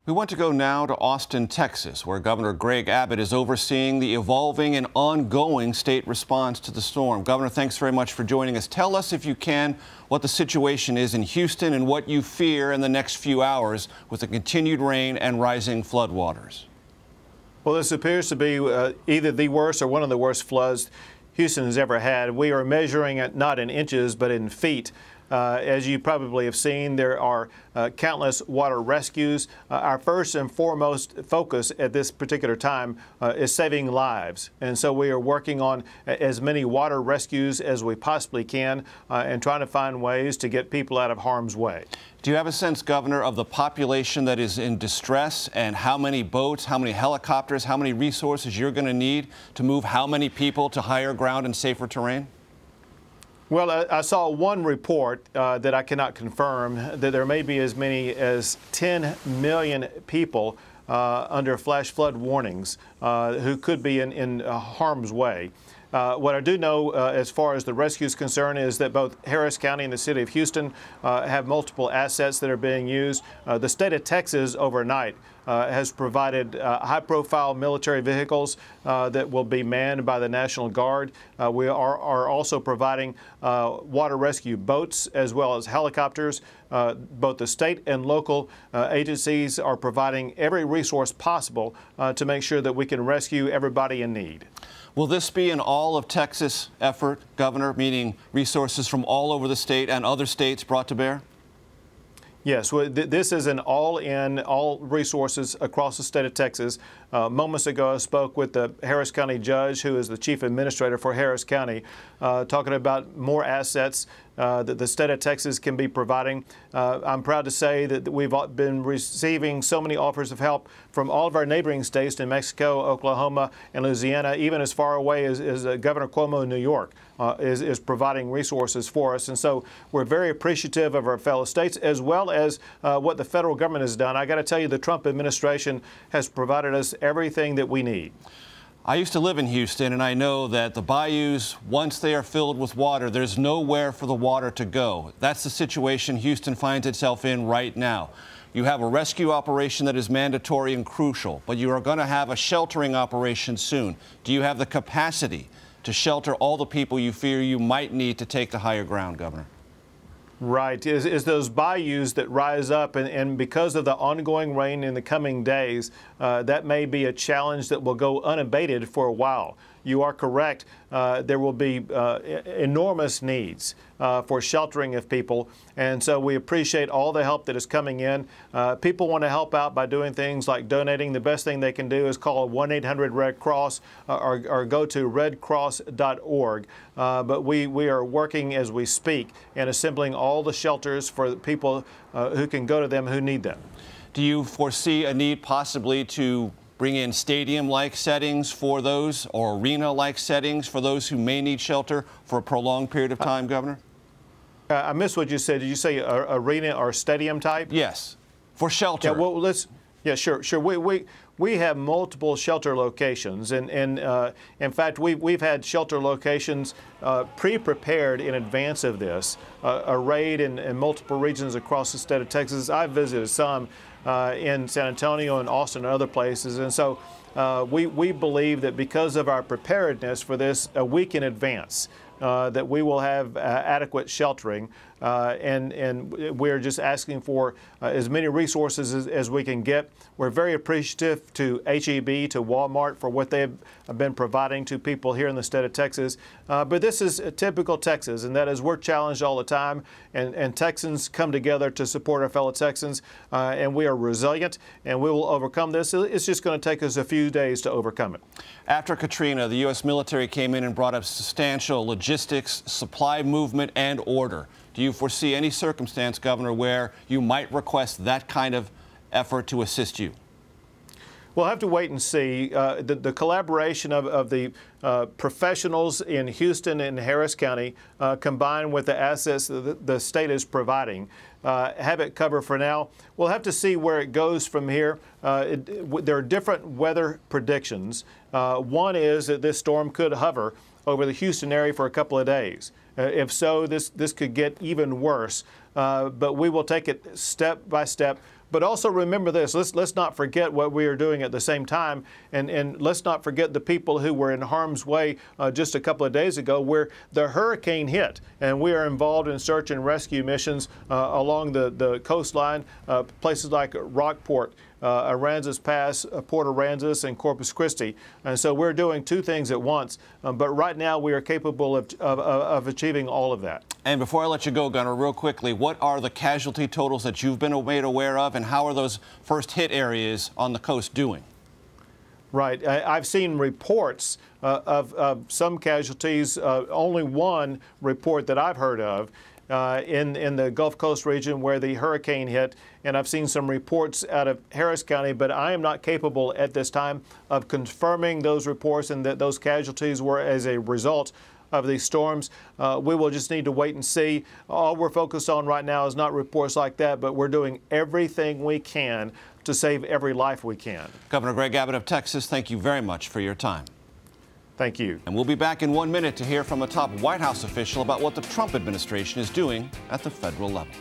We want to go now to Austin, Texas, where Governor Greg Abbott is overseeing the evolving and ongoing state response to the storm. Governor, thanks very much for joining us. Tell us, if you can, what the situation is in Houston and what you fear in the next few hours with the continued rain and rising floodwaters. Well, this appears to be either the worst or one of the worst floods Houston has ever had. We are measuring it not in inches, but in feet. As you probably have seen, there are countless water rescues. Our first and foremost focus at this particular time is saving lives. And so we are working on as many water rescues as we possibly can and trying to find ways to get people out of harm's way. Do you have a sense, Governor, of the population that is in distress and how many boats, how many helicopters, how many resources you're going to need to move how many people to higher ground and safer terrain? Well, I saw one report that I cannot confirm that there may be as many as 10 million people under flash flood warnings who could be in harm's way. What I do know as far as the rescue is concerned is that both Harris County and the city of Houston have multiple assets that are being used. The state of Texas overnight has provided high-profile military vehicles that will be manned by the National Guard. We are also providing water rescue boats as well as helicopters. Both the state and local agencies are providing every resource possible to make sure that we can rescue everybody in need. Will this be an all-of-Texas effort, Governor, meaning resources from all over the state and other states brought to bear? Yes, well, this is an all-in, all resources across the state of Texas. Moments ago, I spoke with the Harris County judge, who is the chief administrator for Harris County, talking about more assets that the state of Texas can be providing. I'm proud to say that we've been receiving so many offers of help from all of our neighboring states, New Mexico, Oklahoma, and Louisiana, even as far away as Governor Cuomo in New York is providing resources for us. And so we're very appreciative of our fellow states, as well as what the federal government has done. I got to tell you, the Trump administration has provided us everything that we need. I used to live in Houston, and I know that the bayous, once they are filled with water, there's nowhere for the water to go. That's the situation Houston finds itself in right now. You have a rescue operation that is mandatory and crucial, but you are going to have a sheltering operation soon. Do you have the capacity to shelter all the people you fear you might need to take to higher ground, Governor? Right. Is those bayous that rise up, and because of the ongoing rain in the coming days, that may be a challenge that will go unabated for a while. You are correct. There will be enormous needs for sheltering of people, and so we appreciate all the help that is coming in. People want to help out by doing things like donating. The best thing they can do is call 1-800-RED-CROSS or go to redcross.org. But we are working as we speak and assembling all the shelters for people who can go to them who need them. Do you foresee a need possibly to bring in stadium-like settings for those, or arena-like settings for those who may need shelter for a prolonged period of time, Governor? I missed what you said. Did you say arena or stadium type? Yes, for shelter. Yeah, well, sure. We have multiple shelter locations, and in fact, we've had shelter locations pre-prepared in advance of this, arrayed in multiple regions across the state of Texas. I've visited some in San Antonio and Austin and other places, and so we believe that because of our preparedness for this a week in advance, that we will have adequate sheltering, and we're just asking for as many resources as we can get. We're very appreciative to HEB, to Walmart for what they've been providing to people here in the state of Texas. But this is typical Texas, and that is we're challenged all the time, and Texans come together to support our fellow Texans, and we are resilient, and we will overcome this. It's just going to take us a few days to overcome it. After Katrina, the U.S. military came in and brought up substantial logistics, supply movement, and order. Do you foresee any circumstance, Governor, where you might request that kind of effort to assist you? We'll have to wait and see. The collaboration of the professionals in Houston and Harris County, combined with the assets that the state is providing, have it covered for now. We'll have to see where it goes from here. There are different weather predictions. One is that this storm could hover over the Houston area for a couple of days. If so, this could get even worse. But we will take it step by step. But also remember this, let's not forget what we are doing at the same time, and let's not forget the people who were in harm's way just a couple of days ago where the hurricane hit, and we are involved in search and rescue missions along the coastline, places like Rockport, Aransas Pass, Port Aransas, and Corpus Christi. And so we're doing two things at once, but right now we are capable of achieving all of that. And before I let you go, Gunner, real quickly, what are the casualty totals that you've been made aware of, and how are those first hit areas on the coast doing? Right. I've seen reports of some casualties, only one report that I've heard of, in the Gulf Coast region where the hurricane hit, and I've seen some reports out of Harris County, but I am not capable at this time of confirming those reports and that those casualties were as a result of these storms. We will just need to wait and see. All we're focused on right now is not reports like that, but we're doing everything we can to save every life we can. Governor Greg Abbott of Texas, thank you very much for your time. Thank you. And we'll be back in 1 minute to hear from a top White House official about what the Trump administration is doing at the federal level.